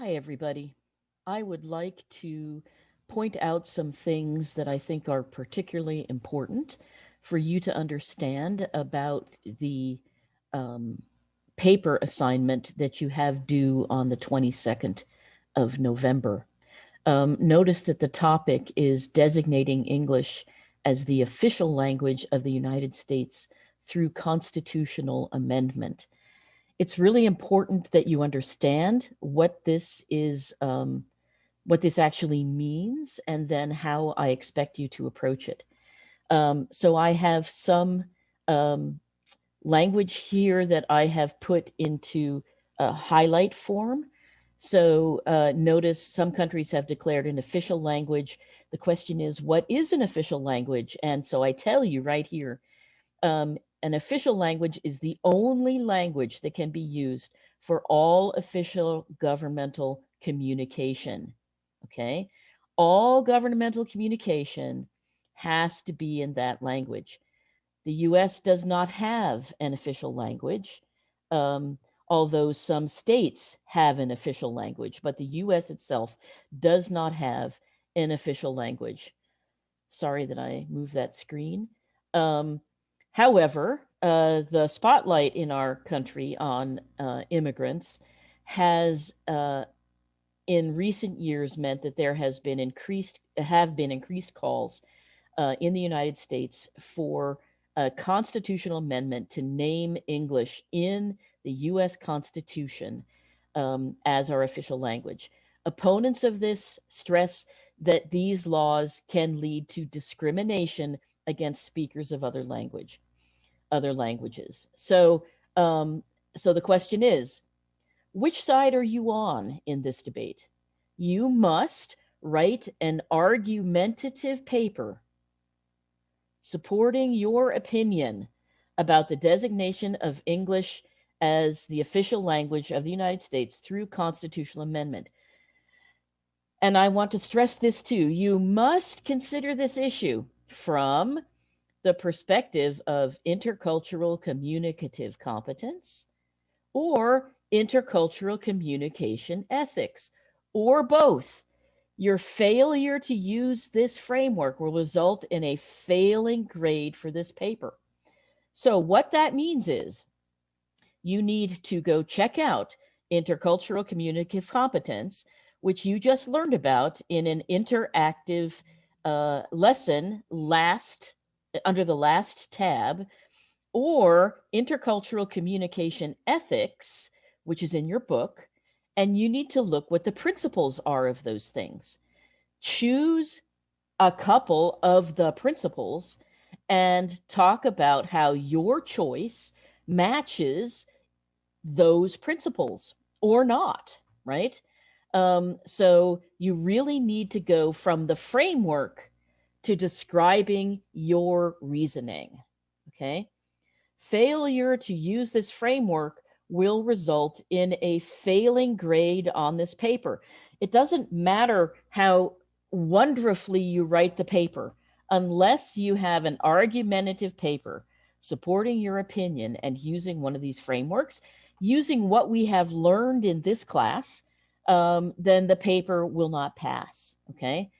Hi, everybody. I would like to point out some things that I think are particularly important for you to understand about the um, paper assignment that you have due on the 22nd of November. Notice that the topic is designating English as the official language of the United States through constitutional amendment. It's really important that you understand what this actually means, and then how I expect you to approach it. So I have some um, language here that I have put into a highlight form. So notice some countries have declared an official language. The question is, what is an official language? And so I tell you right here, an official language is the only language that can be used for all official governmental communication. Okay? All governmental communication has to be in that language. The US does not have an official language, um, although some states have an official language, but the US itself does not have an official language. Sorry that I moved that screen. Um, However, the spotlight in our country on immigrants has, in recent years, meant that there have been increased calls in the United States for a constitutional amendment to name English in the U.S. Constitution as our official language. Opponents of this stress that these laws can lead to discrimination against speakers of other languages. Um, so the question is, which side are you on in this debate? You must write an argumentative paper supporting your opinion about the designation of English as the official language of the United States through constitutional amendment. And I want to stress this too. You must consider this issue from the perspective of intercultural communicative competence or intercultural communication ethics, or both. Your failure to use this framework will result in a failing grade for this paper. So, what that means is you need to go check out intercultural communicative competence, which you just learned about in an interactive lesson under the last tab, or intercultural communication ethics, which is in your book, and you need to look what the principles are of those things. Choose a couple of the principles and talk about how your choice matches those principles or not, right? So you really need to go from the framework to describing your reasoning, okay? Failure to use this framework will result in a failing grade on this paper. It doesn't matter how wonderfully you write the paper, unless you have an argumentative paper supporting your opinion and using one of these frameworks, using what we have learned in this class, then the paper will not pass. Okay.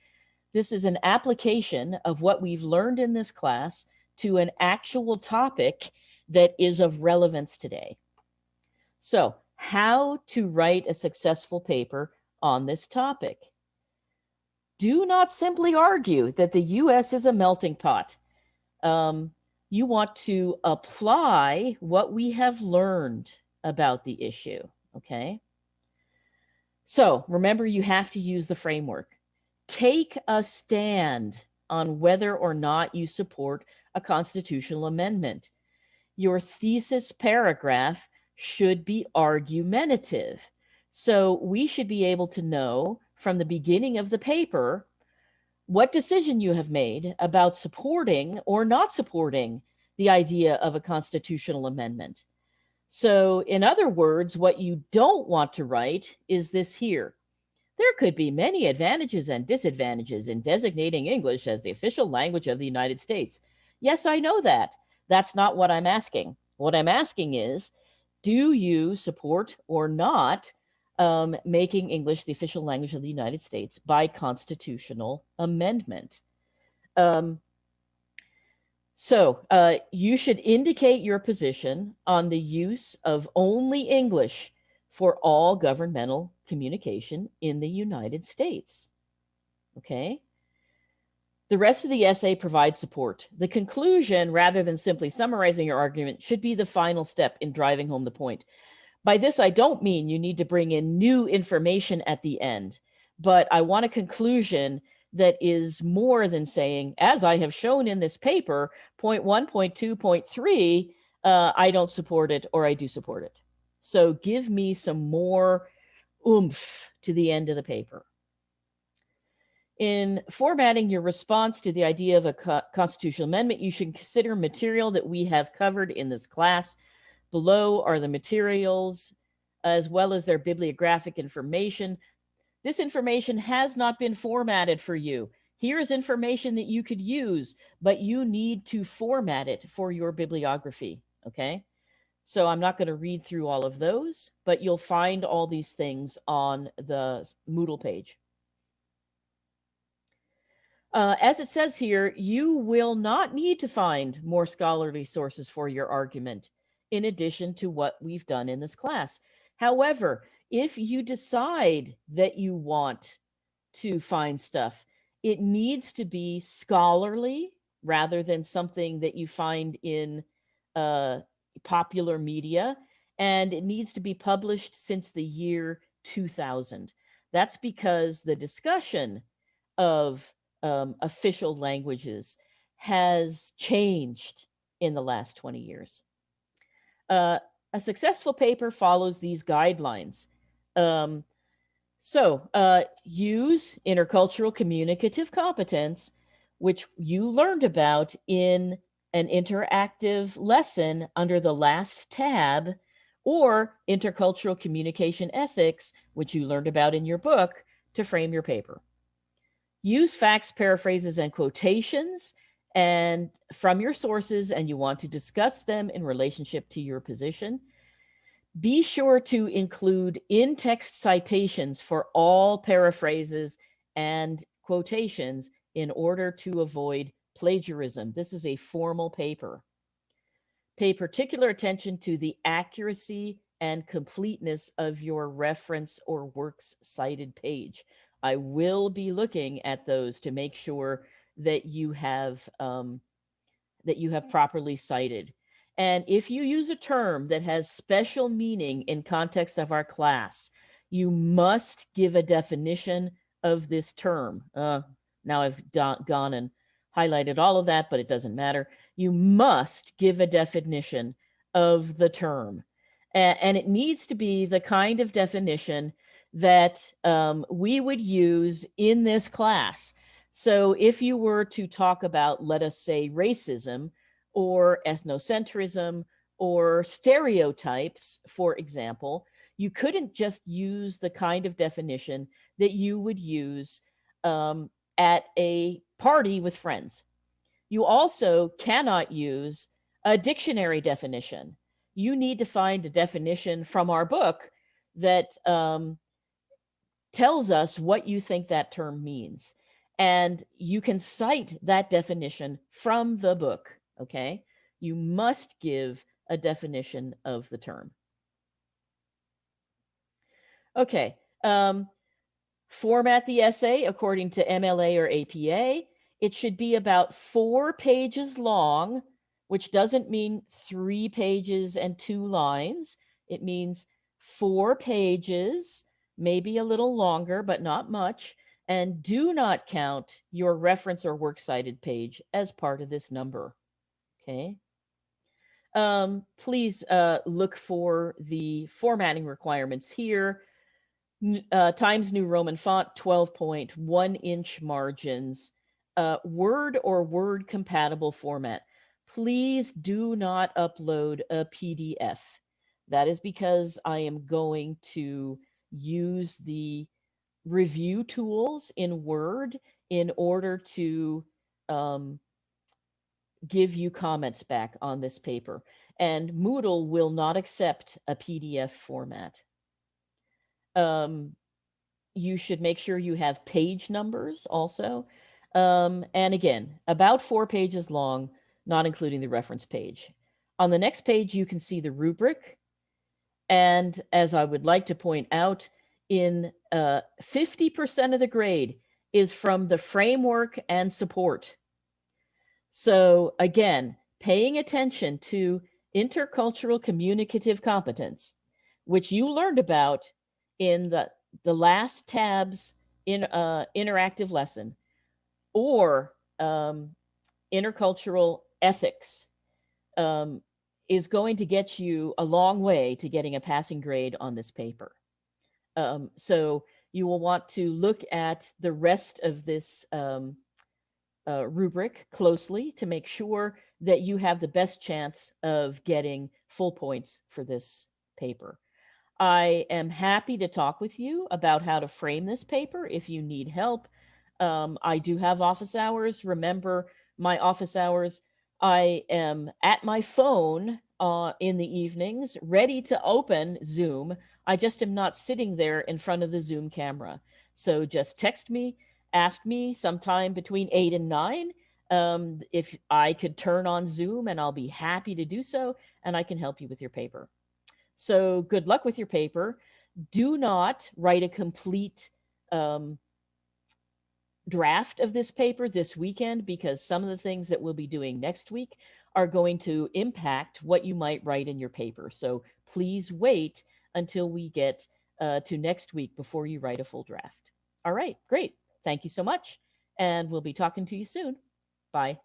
This is an application of what we've learned in this class to an actual topic that is of relevance today. So, how to write a successful paper on this topic? Do not simply argue that the US is a melting pot. You want to apply what we have learned about the issue, okay? So, remember, you have to use the framework. Take a stand on whether or not you support a constitutional amendment. Your thesis paragraph should be argumentative. So we should be able to know from the beginning of the paper what decision you have made about supporting or not supporting the idea of a constitutional amendment. So, in other words, what you don't want to write is this here. There could be many advantages and disadvantages in designating English as the official language of the United States. Yes, I know that. That's not what I'm asking. What I'm asking is, do you support or not making English the official language of the United States by constitutional amendment. So you should indicate your position on the use of only English for all governmental communication in the United States. Okay? The rest of the essay provides support. The conclusion, rather than simply summarizing your argument, should be the final step in driving home the point. By this, I don't mean you need to bring in new information at the end, but I want a conclusion that is more than saying, as I have shown in this paper, point 1, point 2, point 3, I don't support it or I do support it. So give me some more oomph to the end of the paper. In formatting your response to the idea of a constitutional amendment, you should consider material that we have covered in this class. Below are the materials as well as their bibliographic information. This information has not been formatted for you. Here is information that you could use, but you need to format it for your bibliography, okay? So I'm not going to read through all of those, but you'll find all these things on the Moodle page. As it says here, you will not need to find more scholarly sources for your argument, in addition to what we've done in this class. However, if you decide that you want to find stuff, it needs to be scholarly rather than something that you find in popular media, and it needs to be published since the year 2000. That's because the discussion of official languages has changed in the last 20 years. A successful paper follows these guidelines. Use intercultural communicative competence, which you learned about in an interactive lesson under the last tab, or intercultural communication ethics, which you learned about in your book, to frame your paper. Use facts, paraphrases, and quotations and from your sources, and you want to discuss them in relationship to your position. Be sure to include in-text citations for all paraphrases and quotations in order to avoid plagiarism. This is a formal paper. Pay particular attention to the accuracy and completeness of your reference or works cited page. I will be looking at those to make sure that you have properly cited. And if you use a term that has special meaning in context of our class, you must give a definition of this term. Now I've gone and highlighted all of that, but it doesn't matter. You must give a definition of the term. And it needs to be the kind of definition that we would use in this class. So if you were to talk about, let us say, racism or ethnocentrism or stereotypes, for example, you couldn't just use the kind of definition that you would use at a party with friends. You also cannot use a dictionary definition. You need to find a definition from our book that tells us what you think that term means. And you can cite that definition from the book, okay? You must give a definition of the term. Okay, format the essay according to MLA or APA. It should be about 4 pages long, which doesn't mean 3 pages and 2 lines. It means 4 pages, maybe a little longer, but not much. And do not count your reference or works cited page as part of this number, okay? Please look for the formatting requirements here. Times New Roman font, 12-point, 1-inch margins, Word or Word compatible format. Please do not upload a PDF. That is because I am going to use the review tools in Word in order to give you comments back on this paper. And Moodle will not accept a PDF format. You should make sure you have page numbers also. And again, about 4 pages long, not including the reference page. On the next page, you can see the rubric. And as I would like to point out, in 50% of the grade is from the framework and support. So again, paying attention to intercultural communicative competence, which you learned about in the last tab's interactive lesson, or intercultural ethics, is going to get you a long way to getting a passing grade on this paper. So you will want to look at the rest of this rubric closely to make sure that you have the best chance of getting full points for this paper. I am happy to talk with you about how to frame this paper if you need help. I do have office hours. Remember my office hours. I am at my phone in the evenings, ready to open Zoom. I just am not sitting there in front of the Zoom camera. So just text me, ask me sometime between 8 and 9 if I could turn on Zoom, and I'll be happy to do so, and I can help you with your paper. So good luck with your paper. Do not write a complete draft of this paper this weekend, because some of the things that we'll be doing next week are going to impact what you might write in your paper. So please wait until we get to next week before you write a full draft. All right, great. Thank you so much. And we'll be talking to you soon. Bye.